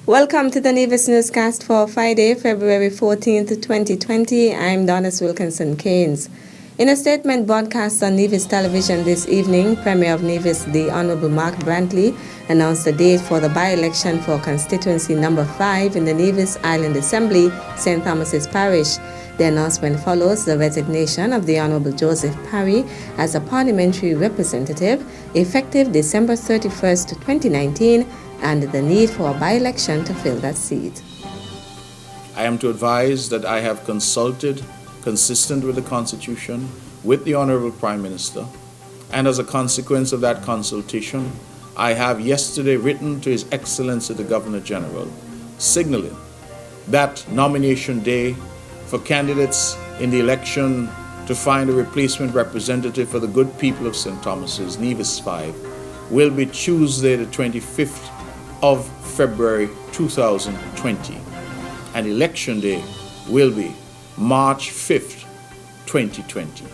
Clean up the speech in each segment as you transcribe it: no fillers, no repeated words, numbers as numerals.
Welcome to the Nevis Newscast for Friday, February 14th, 2020. I'm Donis Wilkinson Keynes. In a statement broadcast on Nevis television this evening, Premier of Nevis, the Honorable Mark Brantley, announced the date for the by-election for constituency number 5 in the Nevis Island Assembly, St. Thomas's Parish. The announcement follows the resignation of the Honorable Joseph Parry as a parliamentary representative effective December 31st, 2019, and the need for a by-election to fill that seat. I am to advise that I have consulted, consistent with the Constitution, with the Honorable Prime Minister, and as a consequence of that consultation, I have yesterday written to His Excellency the Governor General, signaling that nomination day for candidates in the election to find a replacement representative for the good people of St. Thomas's, Nevis 5, will be Tuesday the 25th of February 2020, and election day will be March 5th, 2020.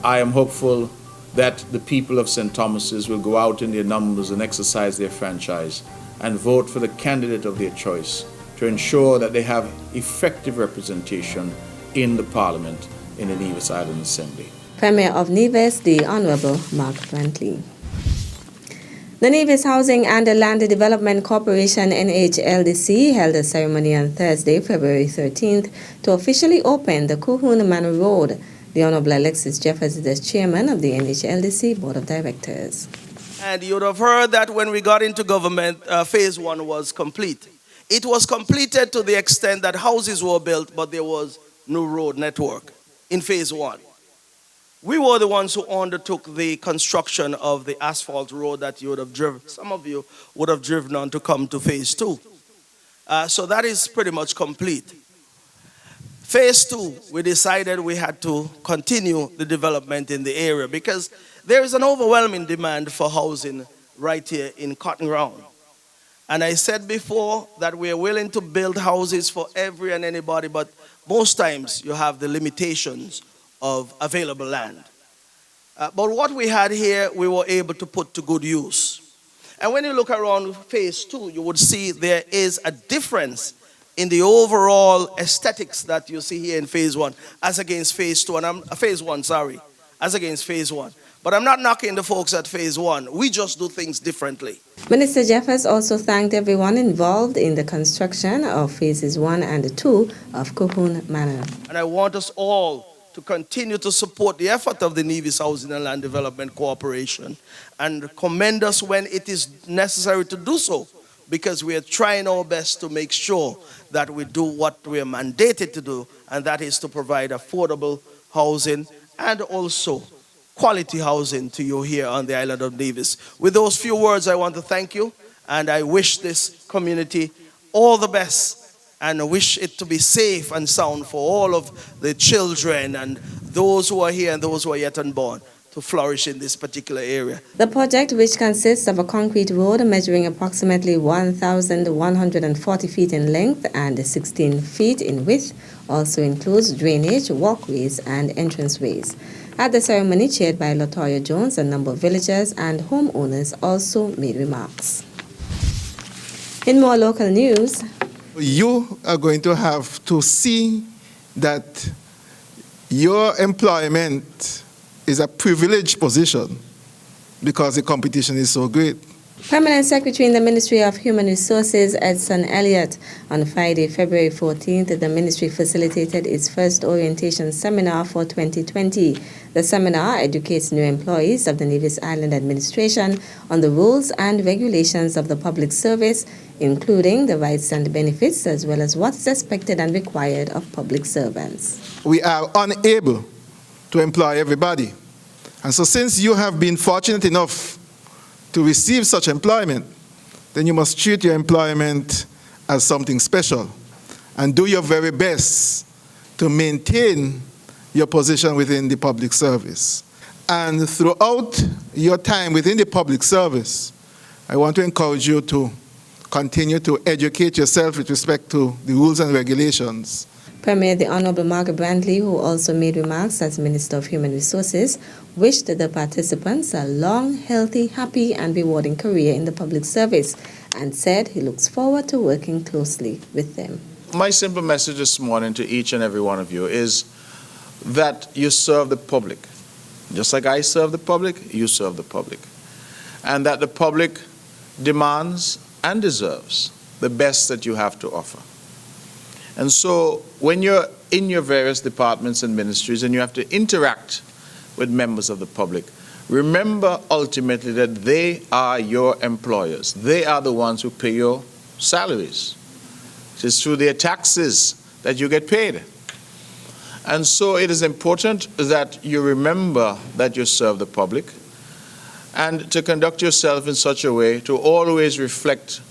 I am hopeful that the people of St. Thomas's will go out in their numbers and exercise their franchise and vote for the candidate of their choice to ensure that they have effective representation in the Parliament in the Nevis Island Assembly. Premier of Nevis, the Honorable Mark Brantley. The Nevis Housing and Land Development Corporation NHLDC held a ceremony on Thursday, February 13th, to officially open the kahuna Manor Road. The Honorable Alexis Jeffers is the chairman of the NHLDC Board of Directors. And you would have heard that when we got into government, phase 1 was complete. It was completed to the extent that houses were built, but there was no road network in phase 1. We were the ones who undertook the construction of the asphalt road that you would have driven, some of you would have driven on to come to phase 2. So that is pretty much complete. Phase 2, we decided we had to continue the development in the area because there is an overwhelming demand for housing right here in Cotton Ground. And I said before that we are willing to build houses for every and anybody, but most times you have the limitations of available land. But what we had here, we were able to put to good use. And when you look around phase 2, you would see there is a difference in the overall aesthetics that you see here in phase 1 as against phase 2, and as against phase 1. But I'm not knocking the folks at phase 1. We just do things differently. Minister Jeffers also thanked everyone involved in the construction of phases 1 and 2 of Kahuna Manor. And I want us all to continue to support the effort of the Nevis Housing and Land Development Corporation and commend us when it is necessary to do so, because we are trying our best to make sure that we do what we are mandated to do, and that is to provide affordable housing and also quality housing to you here on the island of Nevis. With those few words, I want to thank you, and I wish this community all the best and wish it to be safe and sound for all of the children and those who are here and those who are yet unborn to flourish in this particular area. The project, which consists of a concrete road measuring approximately 1,140 feet in length and 16 feet in width, also includes drainage, walkways, and entranceways. At the ceremony, chaired by Latoya Jones, a number of villagers and homeowners also made remarks. In more local news, you are going to have to see that your employment is a privileged position because the competition is so great. Permanent Secretary in the Ministry of Human Resources, Edson Elliott, on Friday, February 14th, the ministry facilitated its first orientation seminar for 2020. The seminar educates new employees of the Nevis Island Administration on the rules and regulations of the public service, including the rights and benefits, as well as what is expected and required of public servants. We are unable to employ everybody. And so since you have been fortunate enough to receive such employment, then you must treat your employment as something special and do your very best to maintain your position within the public service. And throughout your time within the public service, I want to encourage you to continue to educate yourself with respect to the rules and regulations. Premier the Honorable Margaret Brantley, who also made remarks as Minister of Human Resources, wished the participants a long, healthy, happy and rewarding career in the public service and said he looks forward to working closely with them. My simple message this morning to each and every one of you is that you serve the public. Just like I serve the public, you serve the public. And that the public demands and deserves the best that you have to offer. And so when you're in your various departments and ministries and you have to interact with members of the public, remember ultimately that they are your employers. They are the ones who pay your salaries. It is through their taxes that you get paid. And so it is important that you remember that you serve the public and to conduct yourself in such a way to always reflect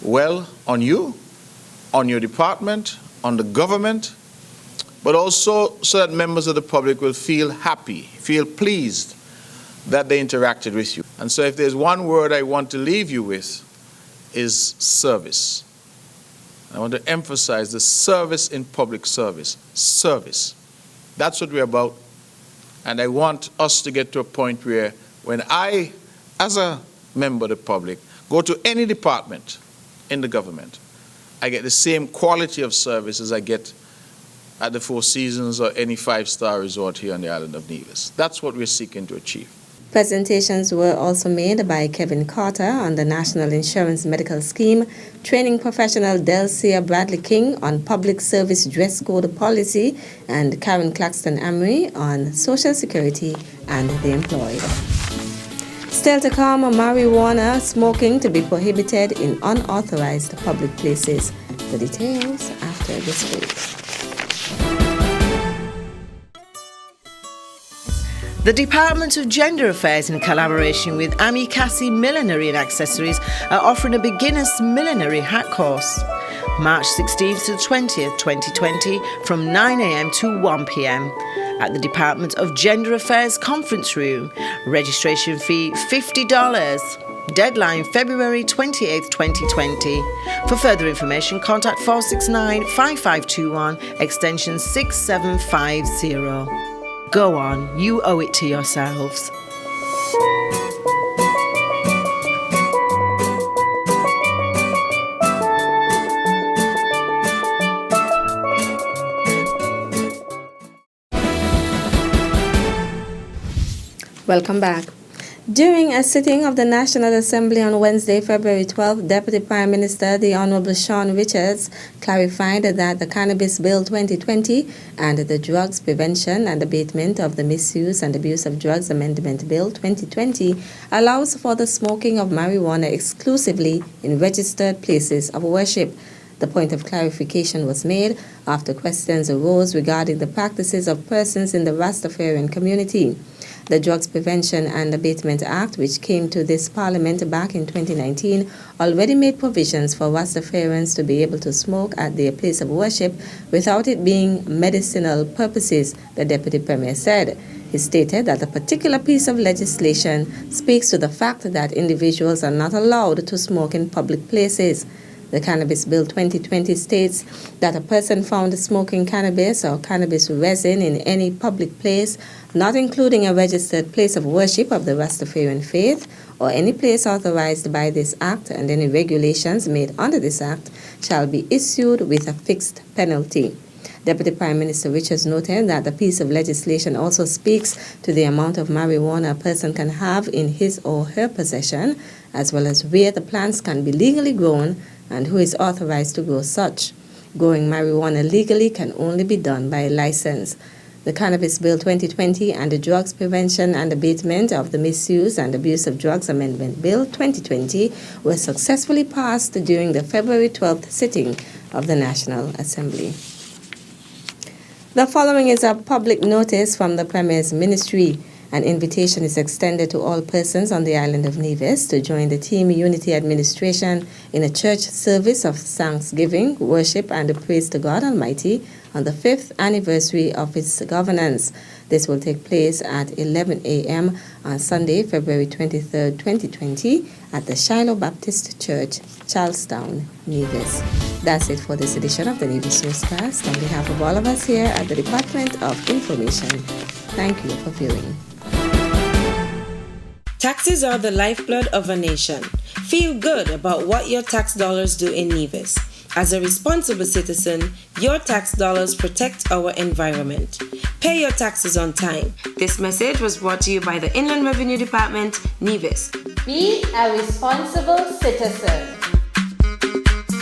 well on you, on your department, on the government, but also so that members of the public will feel happy, feel pleased that they interacted with you. And so if there's one word I want to leave you with, is service. I want to emphasize the service in public service. Service. That's what we're about. And I want us to get to a point where when I, as a member of the public, go to any department in the government, I get the same quality of service as I get at the Four Seasons or any five-star resort here on the island of Nevis. That's what we're seeking to achieve. Presentations were also made by Kevin Carter on the National Insurance Medical Scheme, training professional Delcia Bradley King on public service dress code policy, and Karen Claxton Amory on social security and the employed. Still to come, marijuana smoking to be prohibited in unauthorized public places. The details after this break. The Department of Gender Affairs, in collaboration with Amikasi Millinery and Accessories, are offering a beginner's millinery hat course. March 16th to 20th, 2020, from 9 a.m. to 1 p.m. at the Department of Gender Affairs Conference Room. Registration fee $50. Deadline February 28th, 2020. For further information, contact 469-5521, extension 6750. Go on, you owe it to yourselves. Welcome back. During a sitting of the National Assembly on Wednesday, February 12th, Deputy Prime Minister, the Honorable Sean Richards, clarified that the Cannabis Bill 2020 and the Drugs Prevention and Abatement of the Misuse and Abuse of Drugs Amendment Bill 2020 allows for the smoking of marijuana exclusively in registered places of worship. The point of clarification was made after questions arose regarding the practices of persons in the Rastafarian community. The Drugs Prevention and Abatement Act, which came to this Parliament back in 2019, already made provisions for Rastafarians to be able to smoke at their place of worship without it being medicinal purposes, the Deputy Premier said. He stated that a particular piece of legislation speaks to the fact that individuals are not allowed to smoke in public places. The Cannabis Bill 2020 states that a person found smoking cannabis or cannabis resin in any public place, not including a registered place of worship of the Rastafarian faith, or any place authorized by this Act and any regulations made under this Act, shall be issued with a fixed penalty. Deputy Prime Minister Richards noted that the piece of legislation also speaks to the amount of marijuana a person can have in his or her possession, as well as where the plants can be legally grown and who is authorized to grow such. Growing marijuana legally can only be done by a license. The Cannabis Bill 2020 and the Drugs Prevention and Abatement of the Misuse and Abuse of Drugs Amendment Bill 2020 were successfully passed during the February 12th sitting of the National Assembly. The following is a public notice from the Premier's Ministry. An invitation is extended to all persons on the island of Nevis to join the Team Unity Administration in a church service of thanksgiving, worship, and praise to God Almighty on the 5th anniversary of its governance. This will take place at 11 a.m. on Sunday, February 23rd, 2020 at the Shiloh Baptist Church, Charlestown, Nevis. That's it for this edition of the Nevis Newscast. On behalf of all of us here at the Department of Information, thank you for viewing. Taxes are the lifeblood of a nation. Feel good about what your tax dollars do in Nevis. As a responsible citizen, your tax dollars protect our environment. Pay your taxes on time. This message was brought to you by the Inland Revenue Department, Nevis. Be a responsible citizen.